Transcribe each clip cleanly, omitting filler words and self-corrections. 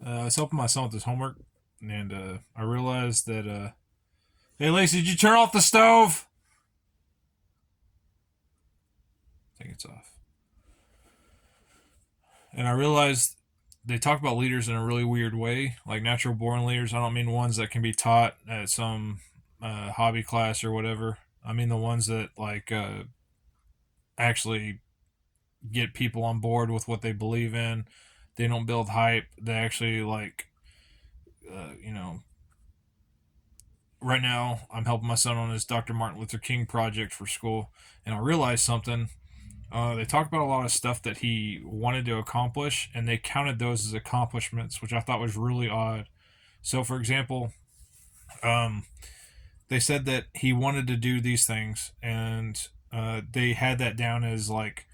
I was helping my son with his homework, and I realized that, hey, Lacey, did you turn off the stove? I think it's off. And I realized they talk about leaders in a really weird way, like natural born leaders. I don't mean ones that can be taught at some hobby class or whatever. I mean the ones that actually get people on board with what they believe in. They don't build hype. They actually you know, right now I'm helping my son on his Dr. Martin Luther King project for school, and I realized something. They talk about a lot of stuff that he wanted to accomplish, and they counted those as accomplishments, which I thought was really odd. So, for example, um, they said that he wanted to do these things, and they had that down as like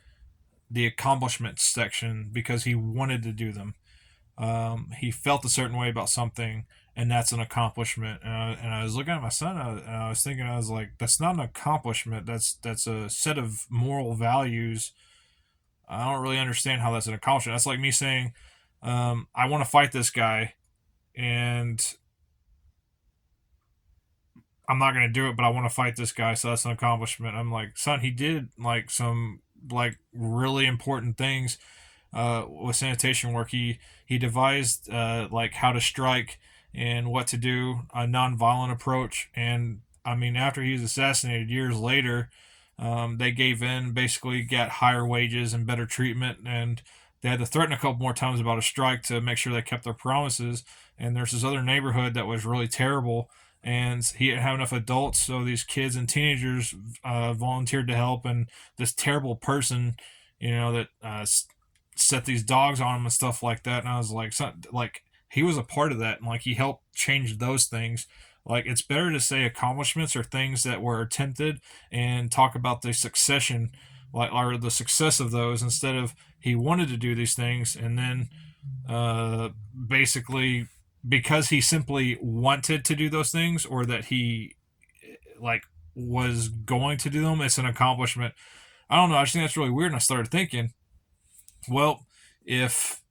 the accomplishments section because he wanted to do them. He felt a certain way about something, and that's an accomplishment. And I was looking at my son, and I was thinking, I was like, that's not an accomplishment. That's a set of moral values. I don't really understand how that's an accomplishment. That's like me saying, I want to fight this guy, and I'm not going to do it, but I want to fight this guy, so that's an accomplishment. I'm like, son, he did like some like really important things with sanitation work. He devised like how to strike and what to do, a nonviolent approach. And I mean, after he was assassinated years later, they gave in, basically got higher wages and better treatment, and they had to threaten a couple more times about a strike to make sure they kept their promises. And there's this other neighborhood that was really terrible, and he didn't have enough adults, so these kids and teenagers volunteered to help. And this terrible person, that set these dogs on him and stuff like that. And I was like, like he was a part of that, and like he helped change those things. Like it's better to say accomplishments or things that were attempted and talk about the succession, like or the success of those, instead of he wanted to do these things and then basically because he simply wanted to do those things or that he like was going to do them, it's an accomplishment. I don't know. I just think that's really weird. And I started thinking, well, if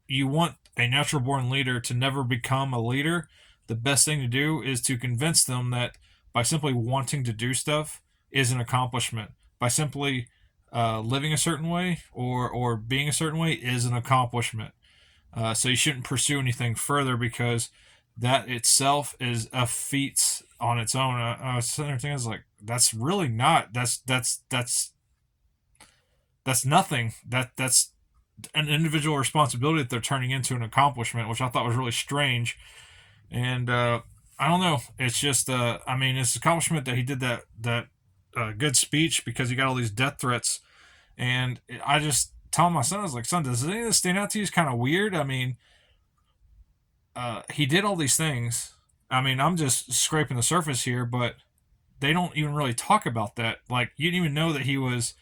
you want a natural born leader to never become a leader, the best thing to do is to convince them that by simply wanting to do stuff is an accomplishment. By simply living a certain way or being a certain way is an accomplishment. So you shouldn't pursue anything further because that itself is a feat on its own. I was sitting there thinking, I was like, that's really not. That's nothing. That's an individual responsibility that they're turning into an accomplishment, which I thought was really strange. And I don't know. It's just, I mean, it's an accomplishment that he did that good speech because he got all these death threats. And I just tell my son, I was like, son, does any of this stand out to you? It's kind of weird. I mean, he did all these things. I mean, I'm just scraping the surface here, but they don't even really talk about that. Like, you didn't even know that he was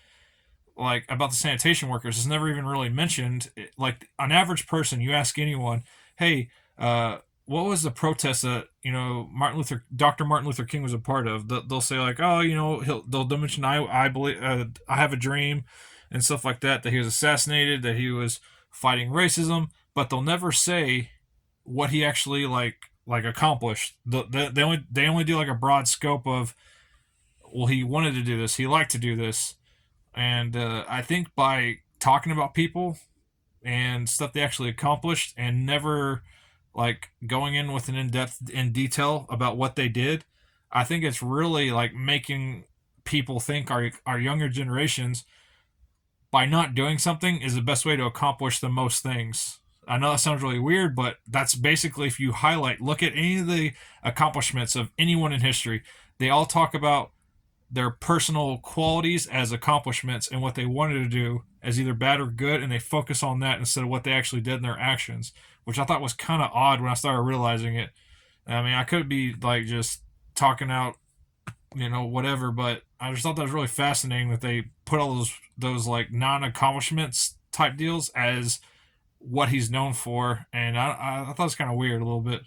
like about the sanitation workers. It's never even really mentioned. Like an average person, you ask anyone, hey, what was the protest that Dr. Martin Luther King was a part of? They'll say like, oh, they'll mention I believe I have a dream and stuff like that. That he was assassinated, that he was fighting racism, but they'll never say what he actually like accomplished. They only do like a broad scope of, well, he wanted to do this, he liked to do this. And I think by talking about people and stuff they actually accomplished and never like going in with an in-depth in detail about what they did, I think it's really like making people think our younger generations, by not doing something is the best way to accomplish the most things. I know that sounds really weird, but that's basically, if you look at any of the accomplishments of anyone in history, they all talk about their personal qualities as accomplishments and what they wanted to do as either bad or good, and they focus on that instead of what they actually did in their actions, which I thought was kind of odd when I started realizing it. I mean, I could be like just talking out, whatever, but I just thought that was really fascinating that they put all those like non-accomplishments type deals as what he's known for, and I thought it was kind of weird a little bit.